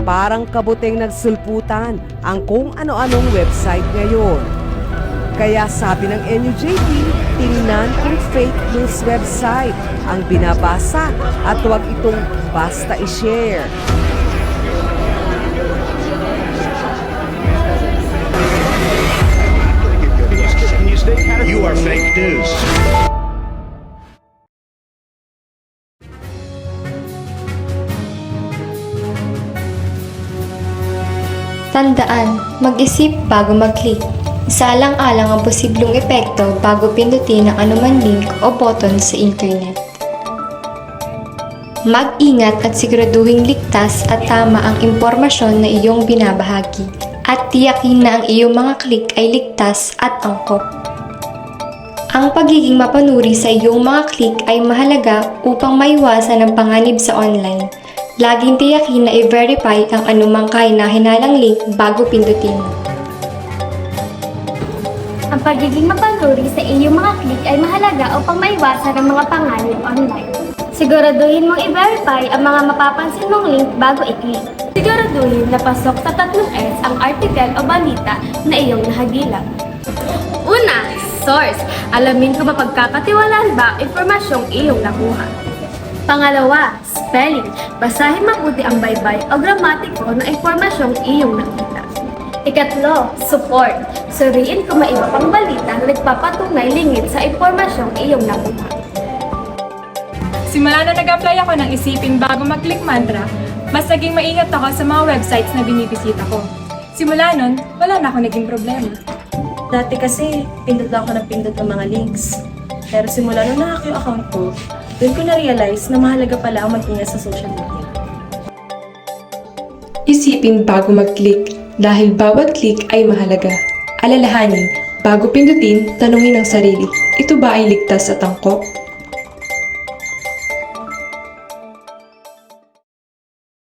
parang kabuting nagsulputan ang kung ano-anong website ngayon. Kaya sabi ng NUJP, tingnan kung fake news website ang binabasa at huwag itong basta i-share. You are fake news. Tandaan, mag-isip bago mag-click. Isaalang-alang ang posibleng epekto bago pindutin ang anuman link o button sa internet. Mag-ingat at siguraduhing ligtas at tama ang impormasyon na iyong binabahagi at tiyakin na ang iyong mga click ay ligtas at angkop. Ang pagiging mapanuri sa iyong mga click ay mahalaga upang maiwasan ang panganib sa online. Laging tiyakin na i-verify ang anumang kahina-hinalang link bago pindutin. Ang pagiging mapanuri sa iyong mga click ay mahalaga upang maiwasan ang mga panganib online. Siguraduhin mong i-verify ang mga mapapansin mong link bago i-click. Siguraduhin na pasok sa 3S ang article o balita na iyong nahagilan. Una, source. Alamin kung mapagkakatiwalaan ba ang impormasyong iyong nakuha. Pangalawa, spelling. Basahin mabuti ang baybay o gramatiko ng impormasyong iyong nakita. Ikatlo, support. Suriin kung may iba pang balita na nagpapatunay lingid sa impormasyong iyong nakuha. Simula na nag-apply ako ng isipin bago mag-click mantra, mas naging maingat ako sa mga websites na binibisita ko. Simula nun, wala na ako naging problema. Dati kasi, pindot lang ako ng pindot ng mga links. Pero simula nung na-hack yung account ko, doon ko na-realize na mahalaga pala ang mag-ingat sa social media. Isipin bago mag-click dahil bawat click ay mahalaga. Alalahanin, bago pindutin, tanungin ang sarili, ito ba ay ligtas at angkop?